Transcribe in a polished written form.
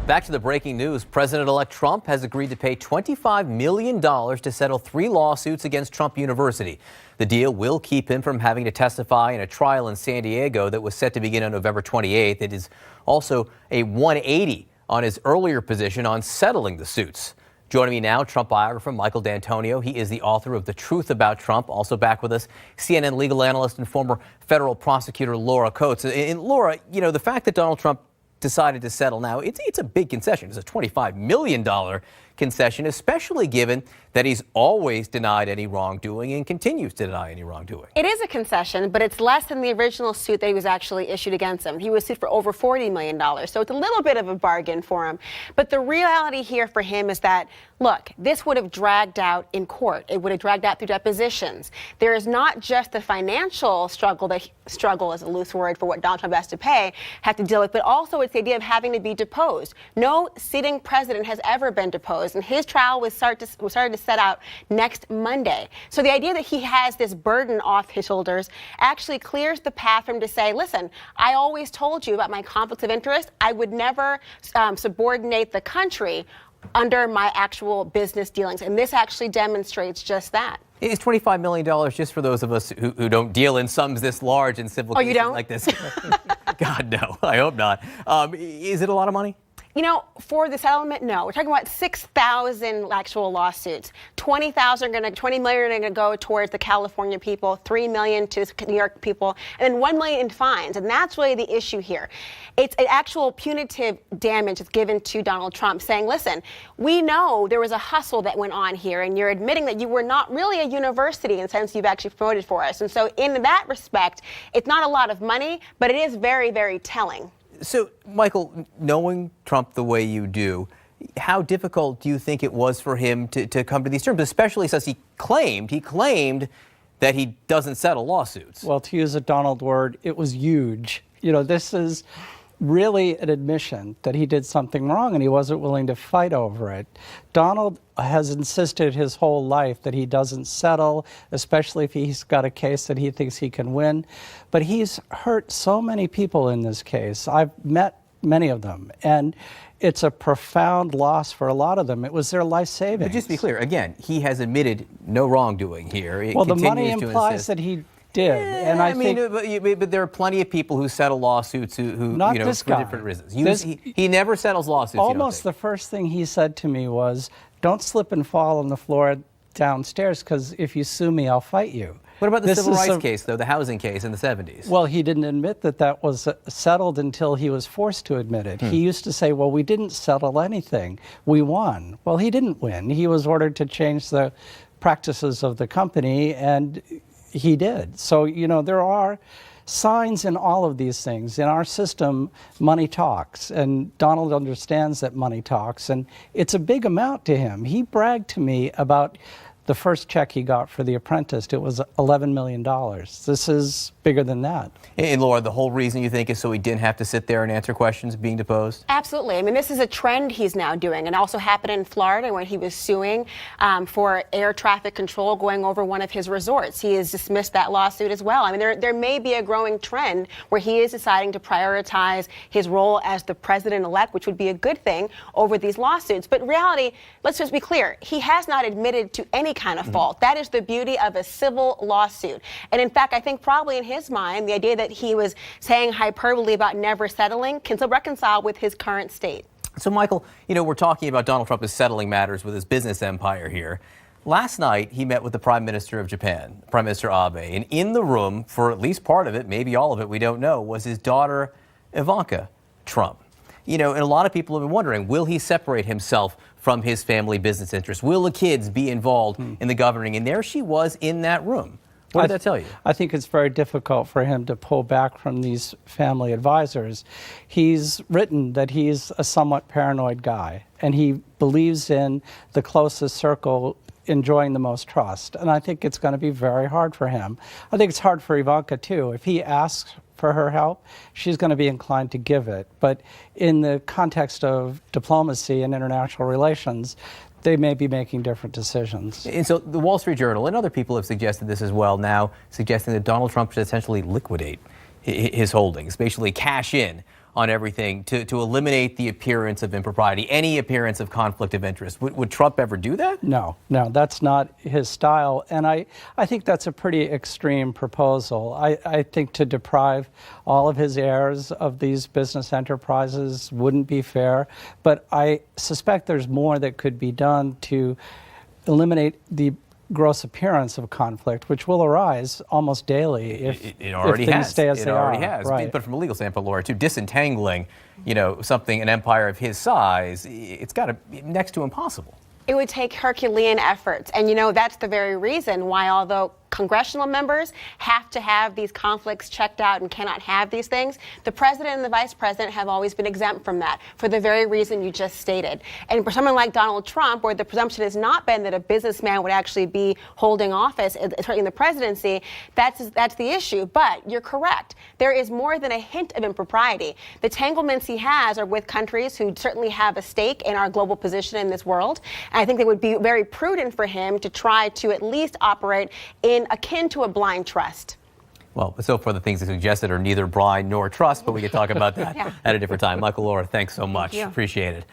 Back to the breaking news. President-elect Trump has agreed to pay $25 million to settle 3 lawsuits against Trump University. The deal will keep him from having to testify in a trial in San Diego that was set to begin on November 28th. It is also a 180 on his earlier position on settling the suits. Joining me now, Trump biographer Michael D'Antonio. He is the author of The Truth About Trump. Also back with us, CNN legal analyst and former federal prosecutor Laura Coates. And Laura, you know, the fact that Donald Trump decided to settle now, it's a big concession. It's a $25 million concession, especially given that he's always denied any wrongdoing and continues to deny any wrongdoing. It is a concession, but it's less than the original suit that he was actually issued against him. He was sued for over $40 million, so it's a little bit of a bargain for him. But the reality here for him is that, look, this would have dragged out in court. It would have dragged out through depositions. There is not just the financial struggle is a loose word for what Donald Trump has to pay, have to deal with, but also it's the idea of having to be deposed. No sitting president has ever been deposed, and his trial was started to set out next Monday. So the idea that he has this burden off his shoulders actually clears the path for him to say, listen, I always told you about my conflicts of interest. I would never subordinate the country under my actual business dealings. And this actually demonstrates just that. Is $25 million just for those of us who don't deal in sums this large in civil cases like this? God, no. I hope not. Is it a lot of money? You know, for the settlement, no. We're talking about 6,000 actual lawsuits. 20 million are going to go towards the California people, 3 million to New York people, and then 1 million in fines. And that's really the issue here. It's an actual punitive damage that's given to Donald Trump, saying, listen, we know there was a hustle that went on here, and you're admitting that you were not really a university in the sense you've actually promoted for us. And so in that respect, it's not a lot of money, but it is very, very telling. So, Michael, knowing Trump the way you do, how difficult do you think it was for him to come to these terms, especially since he claimed that he doesn't settle lawsuits? Well, to use a Donald word, it was huge. You know, this is really an admission that he did something wrong and he wasn't willing to fight over it. Donald has insisted his whole life that he doesn't settle, especially if he's got a case that he thinks he can win. But he's hurt so many people in this case. I've met many of them, and it's a profound loss for a lot of them. It was their life savings. But just to be clear, again, he has admitted no wrongdoing here. Well, the money implies that he did, and I think. But there are plenty of people who settle lawsuits who not you know, this for guy. Different reasons. He never settles lawsuits. Almost the first thing he said to me was, "Don't slip and fall on the floor downstairs, because if you sue me, I'll fight you." What about the civil rights case, though, the housing case in the 70s? Well, he didn't admit that that was settled until he was forced to admit it. He used to say, well, we didn't settle anything. We won. Well, he didn't win. He was ordered to change the practices of the company, and he did. So, you know, there are signs in all of these things. In our system, money talks, and Donald understands that money talks, and it's a big amount to him. He bragged to me about the first check he got for The Apprentice. It was $11 million. This is bigger than that. And Laura, the whole reason you think is so he didn't have to sit there and answer questions being deposed? Absolutely. I mean, this is a trend he's now doing. It also happened in Florida when he was suing for air traffic control going over one of his resorts. He has dismissed that lawsuit as well. I mean, there may be a growing trend where he is deciding to prioritize his role as the president-elect, which would be a good thing, over these lawsuits. But in reality, let's just be clear, he has not admitted to any kind of fault. That is the beauty of a civil lawsuit. And in fact, I think probably in his mind, the idea that he was saying hyperbole about never settling can still reconcile with his current state. So, Michael, you know, we're talking about Donald Trump is settling matters with his business empire here. Last night, he met with the Prime Minister of Japan, Prime Minister Abe, and in the room, for at least part of it, maybe all of it, we don't know, was his daughter, Ivanka Trump. You know, and a lot of people have been wondering, will he separate himself from his family business interests? Will the kids be involved in the governing? And there she was in that room. What did that tell you? I think it's very difficult for him to pull back from these family advisors. He's written that he's a somewhat paranoid guy, and he believes in the closest circle enjoying the most trust. And I think it's going to be very hard for him. I think it's hard for Ivanka, too. If he asks for her help, she's going to be inclined to give it. But in the context of diplomacy and international relations, they may be making different decisions. And so the Wall Street Journal and other people have suggested this as well now, suggesting that Donald Trump should essentially liquidate his holdings, basically cash in on everything to eliminate the appearance of impropriety, any appearance of conflict of interest. Would Trump ever do that? No, that's not his style. And I think that's a pretty extreme proposal. I think to deprive all of his heirs of these business enterprises wouldn't be fair. But I suspect there's more that could be done to eliminate the gross appearance of conflict, which will arise almost daily if things stay as they are. It already has. Right. But from a legal standpoint, Laura, too, disentangling, an empire of his size, it's got to be next to impossible. It would take Herculean efforts. And that's the very reason why, although congressional members have to have these conflicts checked out and cannot have these things, the president and the vice president have always been exempt from that for the very reason you just stated. And for someone like Donald Trump, where the presumption has not been that a businessman would actually be holding office, certainly in the presidency, that's the issue. But you're correct. There is more than a hint of impropriety. The entanglements he has are with countries who certainly have a stake in our global position in this world. And I think it would be very prudent for him to try to at least operate in akin to a blind trust. Well, so far the things that suggested are neither blind nor trust, but we can talk about that at a different time. Michael, Laura, thanks so much. Thank you. Appreciate it.